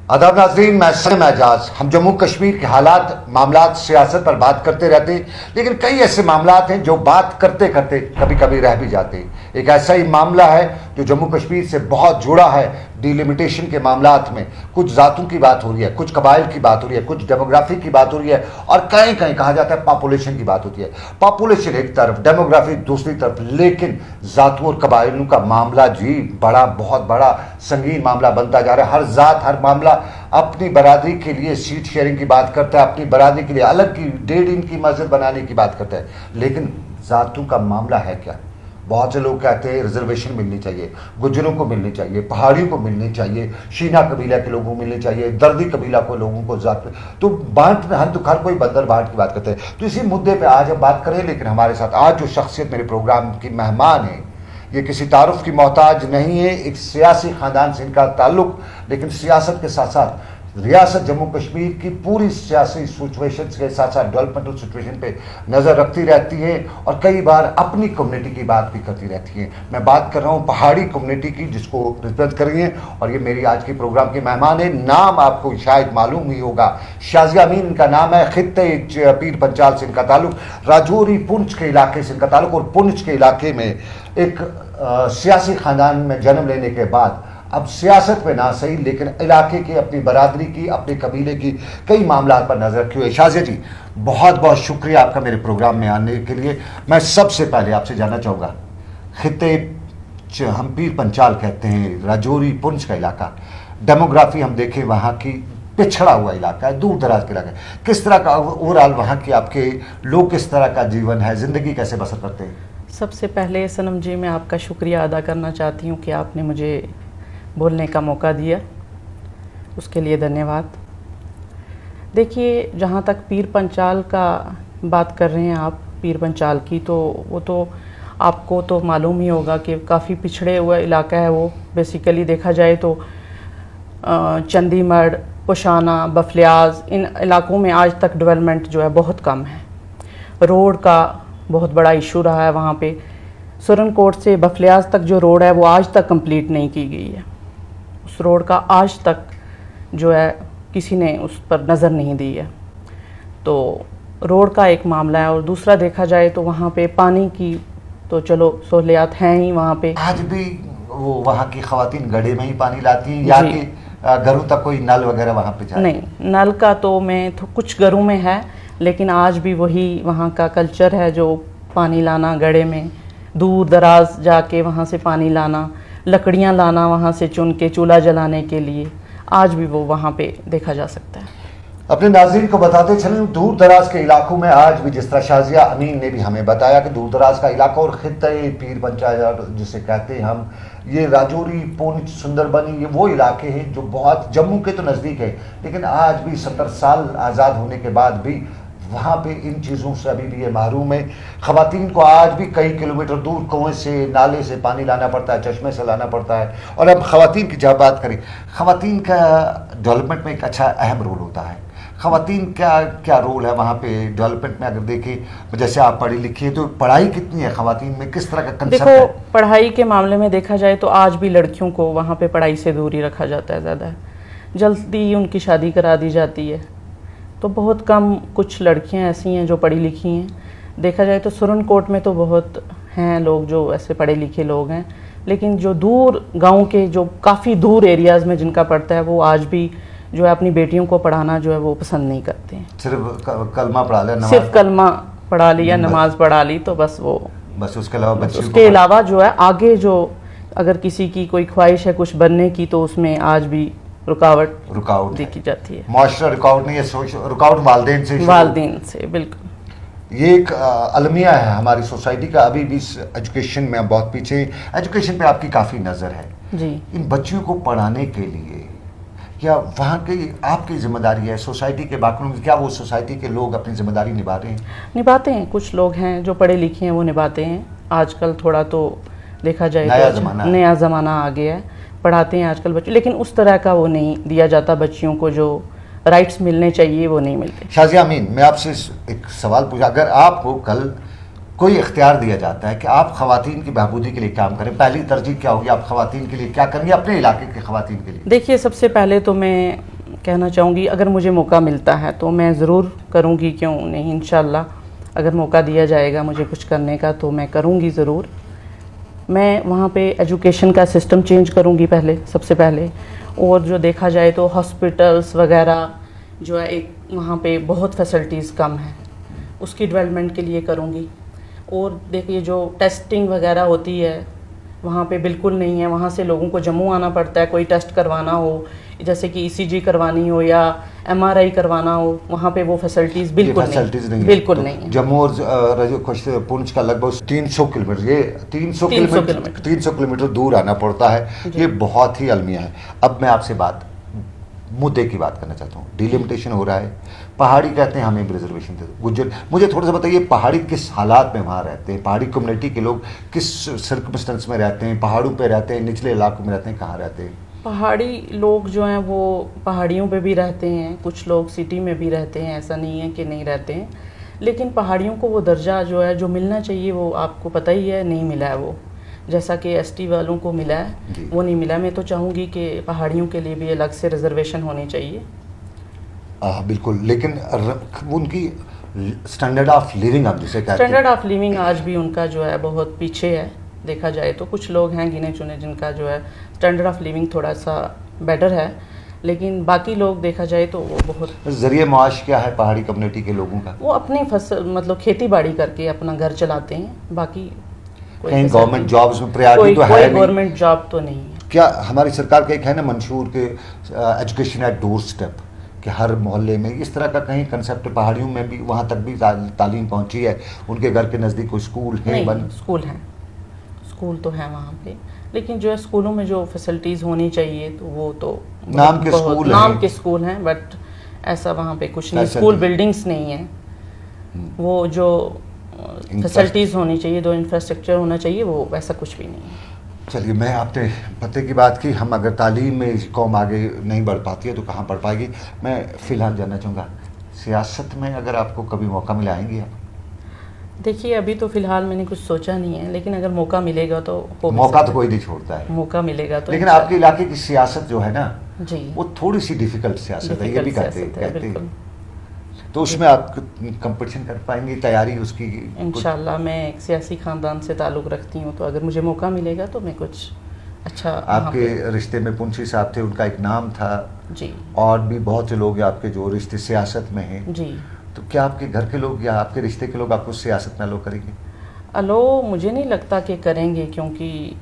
आदाब नाज़रीन, मैं सनम एजाज। हम जम्मू कश्मीर के हालात, मामलात, सियासत पर बात करते रहते हैं, लेकिन कई ऐसे मामलात हैं जो बात करते करते कभी कभी रह भी जाते हैं। एक ऐसा ही मामला है जो जम्मू कश्मीर से बहुत जुड़ा है। डिलिमिटेशन के मामलात में कुछ ज़ातों की बात हो रही है, कुछ कबाइल की बात हो रही है, कुछ डेमोग्राफी की बात हो रही है, और कहीं कहीं कहा जाता है पॉपुलेशन की बात होती है। पॉपुलेशन एक तरफ, डेमोग्राफी दूसरी तरफ, लेकिन ज़ातों और कबाइलों का मामला जी बहुत बड़ा संगीन मामला बनता जा रहा है। हर ज़ात, हर मामला अपनी बरादरी के लिए सीट शेयरिंग की बात करता है, अपनी बरादरी के लिए अलग की 1.5 इंच की मस्जिद बनाने की बात करता है। लेकिन ज़ातों का मामला है क्या? बहुत से लोग कहते हैं रिजर्वेशन मिलनी चाहिए, गुज्जरों को मिलनी चाहिए, पहाड़ियों को मिलनी चाहिए, शीना कबीला के लोगों को मिलनी चाहिए, दर्दी कबीला को लोगों को जात, तो बांट में हर हर कोई बंदर बांट की बात करते हैं। तो इसी मुद्दे पे आज हम बात करें। लेकिन हमारे साथ आज जो शख्सियत मेरे प्रोग्राम की मेहमान है, ये किसी तारुफ की मोहताज नहीं है। एक सियासी ख़ानदान से इनका ताल्लुक, लेकिन सियासत के साथ साथ रियासत जम्मू कश्मीर की पूरी सियासी सिचुएशन के साथ साथ डेवलपमेंटल सिचुएशन पे नज़र रखती रहती है, और कई बार अपनी कम्युनिटी की बात भी करती रहती है। मैं बात कर रहा हूँ पहाड़ी कम्युनिटी की, जिसको रिप्रेजेंट कर रही हैं, और ये मेरी आज की प्रोग्राम की मेहमान है। नाम आपको शायद मालूम ही होगा, शाजिया अमीन इनका नाम है। खित्ते पीर पंचाल से इनका ताल्लुक, राजौरी पुंछ के इलाके से इनका ताल्लुक, और पुंछ के इलाके में एक सियासी ख़ानदान में जन्म लेने के बाद अब सियासत में ना सही, लेकिन इलाके की, अपनी बरादरी की, अपने कबीले की कई मामला पर नजर रखी हुई। शाजिया जी, बहुत बहुत शुक्रिया आपका मेरे प्रोग्राम में आने के लिए। मैं सबसे पहले आपसे जानना चाहूँगा, खित्ते हम पीर पंचाल कहते हैं, राजौरी पुंछ का इलाका, डेमोग्राफी हम देखें वहाँ की पिछड़ा हुआ इलाका है, दूर दराज का इलाका है। किस तरह का ओवरऑल वहाँ के आपके लोग, किस तरह का जीवन है, ज़िंदगी कैसे बसर करते हैं? सबसे पहले सनम जी, मैं आपका शुक्रिया अदा करना चाहती हूँ कि आपने मुझे बोलने का मौका दिया, उसके लिए धन्यवाद। देखिए, जहाँ तक पीर पंचाल का बात कर रहे हैं आप, पीर पंचाल की, तो वो तो आपको तो मालूम ही होगा कि काफ़ी पिछड़े हुआ इलाका है वो। बेसिकली देखा जाए तो चंडीगढ़, पुशाना, बफलियाज, इन इलाकों में आज तक डेवलपमेंट जो है बहुत कम है। रोड का बहुत बड़ा इशू रहा है वहाँ पे। सुरनकोट से बफलियाज तक जो रोड है वो आज तक कंप्लीट नहीं की गई है। उस रोड का आज तक जो है किसी ने उस पर नज़र नहीं दी है। तो रोड का एक मामला है, और दूसरा देखा जाए तो वहाँ पे पानी की तो चलो सहूलियात हैं ही वहाँ पे। आज भी वो वहाँ की ख़वातीन गड्ढे में ही पानी लाती हैं, या कि घरों तक कोई नल वगैरह वहाँ पे जाए? नहीं, नल का तो मैं तो कुछ घरों में है, लेकिन आज भी वही वहाँ का कल्चर है, जो पानी लाना गड्ढे में, दूर दराज जाके वहाँ से पानी लाना, लकड़ियाँ लाना वहाँ से चुन के चूल्हा जलाने के लिए, आज भी वो वहाँ पे देखा जा सकता है। अपने नाज़रीन को बताते चलें, दूर दराज के इलाकों में आज भी, जिस तरह शाजिया अमीन ने भी हमें बताया कि दूर दराज का इलाका और खित्ते पीर पंचायत जिसे कहते हैं हम, ये राजौरी, पुंछ, सुंदरबनी, ये वो इलाके हैं जो बहुत जम्मू के तो नज़दीक है, लेकिन आज भी 70 साल आज़ाद होने के बाद भी वहाँ पे इन चीज़ों से अभी भी ये महरूम है। ख़वातीन को आज भी कई किलोमीटर दूर कुएं से, नाले से पानी लाना पड़ता है, चश्मे से लाना पड़ता है। और अब ख़वातीन की जब बात करें, ख़वातीन का डेवलपमेंट में एक अच्छा अहम रोल होता है। ख़वातीन का क्या रोल है वहाँ पे डेवलपमेंट में? अगर देखें, जैसे आप पढ़ी लिखी है, तो पढ़ाई कितनी है ख़वातीन में, किस तरह का कंसेप्ट है? देखो, पढ़ाई के मामले में देखा जाए तो आज भी लड़कियों को वहाँ पे पढ़ाई से दूर ही रखा जाता है। ज़्यादा जल्दी ही उनकी शादी करा दी जाती है। तो बहुत कम कुछ लड़कियां ऐसी हैं जो पढ़ी लिखी हैं। देखा जाए तो सुरनकोट में तो बहुत हैं लोग जो ऐसे पढ़े लिखे लोग हैं, लेकिन जो दूर गांव के, जो काफ़ी दूर एरियाज़ में जिनका पढ़ता है, वो आज भी जो है अपनी बेटियों को पढ़ाना जो है वो पसंद नहीं करते हैं। सिर्फ कलमा पढ़ा लिया, सिर्फ कलमा पढ़ा लिया, नमाज पढ़ा ली, तो बस वो, बस उसके अलावा बच्चे, उसके अलावा जो है आगे जो अगर किसी की कोई ख्वाहिश है कुछ बनने की, तो उसमें आज भी रुकावट देखी जाती है। माशरा रुकावट नहीं है, रुकावट वालिदैन से, बिल्कुल। ये एक अलमिया है हमारी सोसाइटी का। अभी भी एजुकेशन में बहुत पीछे, एजुकेशन पे आपकी काफ़ी नज़र है जी। इन बच्चियों को पढ़ाने के लिए क्या वहाँ की आपकी जिम्मेदारी है? सोसाइटी के बाकी क्या वो सोसाइटी के लोग अपनी जिम्मेदारी निभा रहे हैं? निभाते हैं, कुछ लोग हैं जो पढ़े लिखे हैं वो निभाते हैं। आजकल थोड़ा तो देखा जाए तो नया ज़माना आ गया है, पढ़ाते हैं आजकल बच्चे, लेकिन उस तरह का वो नहीं दिया जाता बच्चियों को, जो राइट्स मिलने चाहिए वो नहीं मिलते। शाजिया अमीन, मैं आपसे एक सवाल पूछा, अगर आपको कल कोई इख्तियार दिया जाता है कि आप ख़वातीन की बहबूदी के लिए काम करें, पहली तरजीह क्या होगी? आप ख़वातीन के लिए क्या करेंगे, अपने इलाके के ख़वातीन के लिए? देखिए, सबसे पहले तो मैं कहना चाहूँगी अगर मुझे मौका मिलता है तो मैं ज़रूर करूँगी, क्यों नहीं, इंशाल्लाह अगर मौका दिया जाएगा मुझे कुछ करने का तो मैं करूँगी ज़रूर। मैं वहाँ पे एजुकेशन का सिस्टम चेंज करूँगी पहले, सबसे पहले। और जो देखा जाए तो हॉस्पिटल्स वगैरह जो है एक वहाँ पे बहुत फैसिलिटीज़ कम है, उसकी डेवलपमेंट के लिए करूँगी। और देखिए जो टेस्टिंग वगैरह होती है वहाँ पे बिल्कुल नहीं है, वहाँ से लोगों को जम्मू आना पड़ता है कोई टेस्ट करवाना हो, जैसे कि ईसीजी करवानी हो या एमआरआई करवाना हो, वहाँ पे वो फैसिलिटीज़ बिल्कुल नहीं, बिल्कुल नहीं है। जम्मू और पुंछ का लगभग 300 किलोमीटर, ये 300 किलोमीटर दूर आना पड़ता है, ये बहुत ही अलमिया है। अब मैं आपसे मुद्दे की बात करना चाहता हूँ। डिलिमिटेशन हो रहा है, पहाड़ी कहते हैं हमें रिजर्वेशन दे दो। गुज्जर, मुझे थोड़ा सा बताइए पहाड़ी किस हालात में वहाँ रहते हैं, पहाड़ी कम्युनिटी के लोग किस सर्कमस्टेंस में रहते हैं, पहाड़ों पे रहते हैं, निचले इलाकों में रहते हैं, कहाँ रहते हैं? पहाड़ी लोग जो हैं वो पहाड़ियों पे भी रहते हैं, कुछ लोग सिटी में भी रहते हैं, ऐसा नहीं है कि नहीं रहते हैं, लेकिन पहाड़ियों को वो दर्जा जो है जो मिलना चाहिए वो आपको पता ही है नहीं मिला है, वो जैसा कि एसटी वालों को मिला है वो नहीं मिला। मैं तो चाहूँगी कि पहाड़ियों के लिए भी अलग से रिजर्वेशन होनी चाहिए। बिल्कुल, लेकिन उनकी स्टैंडर्ड ऑफ लिविंग, आप जिसे कहते हैं, स्टैंडर्ड ऑफ लिविंग आज भी उनका जो है बहुत पीछे है। देखा जाए तो कुछ लोग हैं गिने चुने जिनका जो है स्टैंडर्ड ऑफ लिविंग थोड़ा सा बेटर है, लेकिन बाकी लोग देखा जाए तो वो बहुत। जरिए माश क्या है पहाड़ी कम्युनिटी के लोगों का? वो अपनी फसल मतलब खेती बाड़ी करके अपना घर चलाते हैं, बाकी कहीं गवर्नमेंट जॉब्स में प्रायोरिटी तो है कोई नहीं, गवर्नमेंट जॉब तो नहीं है। क्या हमारी सरकार का एक है ना मंशूर के एजुकेशन एट डोर स्टेप, कि हर मोहल्ले में इस तरह का कहीं कंसेप्ट पहाड़ियों में भी वहाँ तक भी तालीम पहुँची है, उनके घर के नज़दीक कोई स्कूल है? स्कूल हैं, स्कूल तो है वहाँ पे, लेकिन जो है स्कूलों में जो फैसिलिटीज़ होनी चाहिए तो वो तो नाम के स्कूल हैं, बट ऐसा वहाँ पे कुछ नहीं, स्कूल बिल्डिंग्स नहीं है। वो जो फैसिलिटीज़ होनी चाहिए, जो इंफ्रास्ट्रक्चर होना चाहिए, वो वैसा कुछ भी नहीं है। चलिए, मैं आपने पते की बात की, हम अगर तालीम में कौम आगे नहीं बढ़ पाती है तो कहाँ बढ़ पाएगी। मैं फ़िलहाल जानना चाहूँगा सियासत में अगर आपको कभी मौका मिला आएंगी आप? देखिए अभी तो फ़िलहाल मैंने कुछ सोचा नहीं है, लेकिन अगर मौका मिलेगा तो मौका तो कोई नहीं छोड़ता है, मौका मिलेगा तो। लेकिन आपके इलाके की सियासत जो है ना जी, वो थोड़ी सी डिफ़िकल्ट सियासत है, ये भी कहते हैं, तो उसमें आप कंपटीशन कर पाएंगे, तैयारी उसकी? इंशाल्लाह मैं एक सियासी ख़ानदान से ताल्लुक़ रखती हूँ, तो अगर मुझे मौका मिलेगा तो मैं कुछ अच्छा। आपके रिश्ते में पुंछी साहब थे, उनका एक नाम था जी, और भी बहुत से लोग आपके जो रिश्ते सियासत में हैं जी, तो क्या आपके घर के लोग या आपके रिश्ते के लोग आपको सियासत में अलो करेंगे? अलो मुझे नहीं लगता कि करेंगे, क्योंकि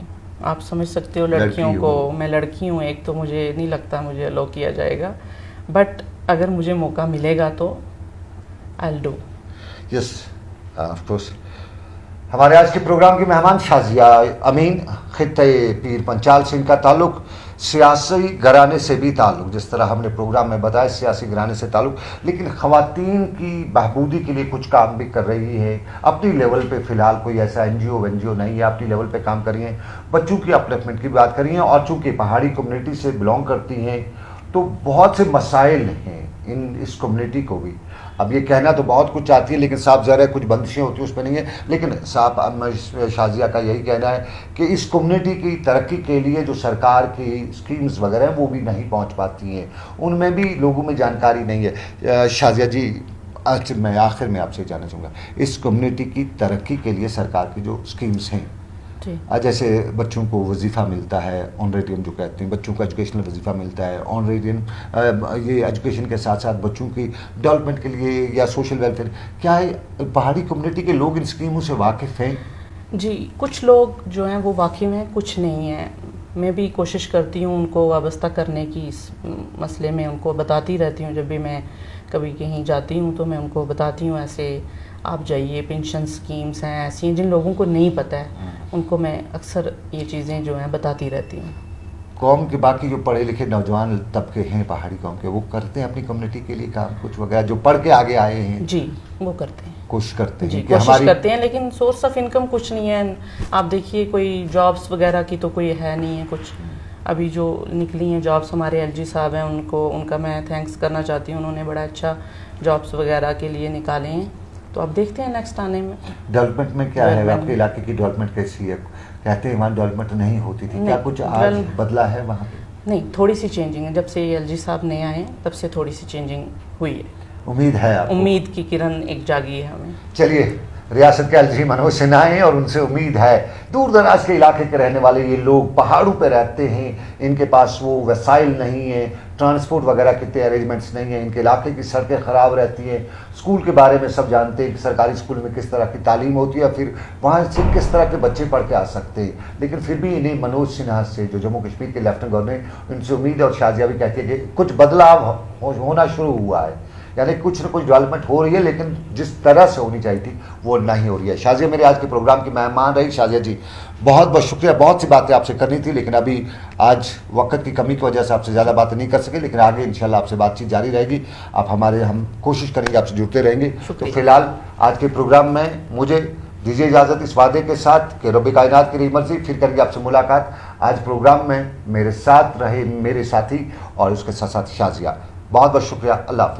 आप समझ सकते हो लड़कियों को, मैं लड़की हूँ एक, तो मुझे नहीं लगता मुझे अलो किया जाएगा, बट अगर मुझे मौका मिलेगा तो I'll do. Yes, of course. हमारे आज के प्रोग्राम की मेहमान शाजिया अमीन, खित्ते पीर पंचाल से इनका ताल्लुक सियासी घराने से भी ताल्लुक, जिस तरह हमने प्रोग्राम में बताया सियासी घराने से ताल्लुक, लेकिन ख़वातीन की बहबूदी के लिए कुछ काम भी कर रही है अपनी लेवल पे। फ़िलहाल कोई ऐसा एनजीओ नहीं है, अपनी लेवल पे काम कर रही हैं, बच्चों की अपलिफ्टमेंट की बात कर रही हैं, और चूँकि पहाड़ी कम्युनिटी से बिलोंग करती हैं तो बहुत से मसाइल हैं इस कम्युनिटी को भी। अब ये कहना तो बहुत कुछ चाहती है, लेकिन साफ ज़रा कुछ बंदिशें होती हैं उस पर नहीं है, लेकिन साहब शाजिया का यही कहना है कि इस कम्युनिटी की तरक्की के लिए जो सरकार की स्कीम्स वगैरह हैं वो भी नहीं पहुंच पाती हैं, उनमें भी लोगों में जानकारी नहीं है। शाजिया जी, आज मैं आखिर में आपसे जानना चाहूँगा, इस कम्युनिटी की तरक्की के लिए सरकार की जो स्कीम्स हैं, जैसे बच्चों को वजीफ़ा मिलता है, ऑनरेडियन जो कहते हैं, बच्चों को एजुकेशनल वजीफ़ा मिलता है, ऑनरेडियन, ये एजुकेशन के साथ साथ बच्चों की डेवलपमेंट के लिए या सोशल वेलफेयर, क्या है पहाड़ी कम्युनिटी के लोग इन स्कीमों से वाकिफ़ हैं? जी, कुछ लोग जो हैं वो वाकिफ़ हैं, कुछ नहीं हैं। मैं भी कोशिश करती हूँ उनको वाबस्ता करने की, इस मसले में उनको बताती रहती हूँ। जब भी मैं कभी कहीं जाती हूँ तो मैं उनको बताती हूँ, ऐसे आप जाइए, पेंशन स्कीम्स हैं ऐसी हैं जिन लोगों को नहीं पता है, उनको मैं अक्सर ये चीज़ें जो हैं बताती रहती हूँ। कौम के बाकी जो पढ़े लिखे नौजवान तबके हैं पहाड़ी कौम के, वो करते हैं अपनी कम्युनिटी के लिए काम कुछ वगैरह, जो पढ़ के आगे आए हैं? जी, वो करते हैं, कोशिश करते हैं कि कोशिश करते हैं, लेकिन सोर्स ऑफ इनकम कुछ नहीं है। आप देखिए कोई जॉब्स वगैरह की तो कोई है नहीं है कुछ। अभी जो निकली हैं जॉब्स, हमारे एलजी साहब हैं, उनका मैं थैंक्स करना चाहती हूँ, उन्होंने बड़ा अच्छा जॉब्स वगैरह के लिए निकाले हैं, तो अब देखते हैं नेक्स्ट आने में। डेवलपमेंट में क्या है आपके इलाके की डेवलपमेंट कैसी है? कहते हैं वहाँ डेवलपमेंट नहीं होती थी, क्या कुछ आज बदला है वहाँ पे? नहीं, थोड़ी सी चेंजिंग है। जब से एलजी साहब नए आए हैं तब से थोड़ी सी चेंजिंग हुई है। उम्मीद है आपको? उम्मीद की किरण एक जागी है हमें। चलिए, रियासत के एलजी मनोज सिन्हा हैं और उनसे उम्मीद है। दूर दराज के इलाके के रहने वाले ये लोग पहाड़ों पे रहते हैं, इनके पास वो वसाइल नहीं है, ट्रांसपोर्ट वगैरह के अरेंजमेंट्स नहीं है, इनके इलाके की सड़कें ख़राब रहती हैं। स्कूल के बारे में सब जानते हैं कि सरकारी स्कूल में किस तरह की तालीम होती है, फिर वहाँ से किस तरह के बच्चे पढ़ के आ सकते हैं। लेकिन फिर भी इन्हें मनोज सिन्हा से, जो जम्मू कश्मीर के लेफ्टिनेंट गवर्नर, इनसे उम्मीद है। और शाजिया भी कहती है कि कुछ बदलाव होना शुरू हुआ है, यानी कुछ न कुछ डेवलपमेंट हो रही है, लेकिन जिस तरह से होनी चाहिए थी वो नहीं हो रही है। शाजिया मेरे आज के प्रोग्राम की मेहमान रही। शाजिया जी, बहुत बहुत शुक्रिया। बहुत सी बातें आपसे करनी थी, लेकिन अभी आज वक्त की कमी की वजह से आपसे ज़्यादा बातें नहीं कर सके, लेकिन आगे इंशाल्लाह आपसे बातचीत जारी रहेगी। आप हम कोशिश करेंगे आपसे जुड़ते रहेंगे। तो फिलहाल आज के प्रोग्राम में मुझे दीजिए इजाज़त, इस वादे के साथ कि रब कायनात की रही मर्जी फिर करेंगे आपसे मुलाकात। आज प्रोग्राम में मेरे साथ रहे मेरे साथी और उसके साथ साथ शाजिया। बहुत बहुत शुक्रिया। अल्लाह हाफ़िज़।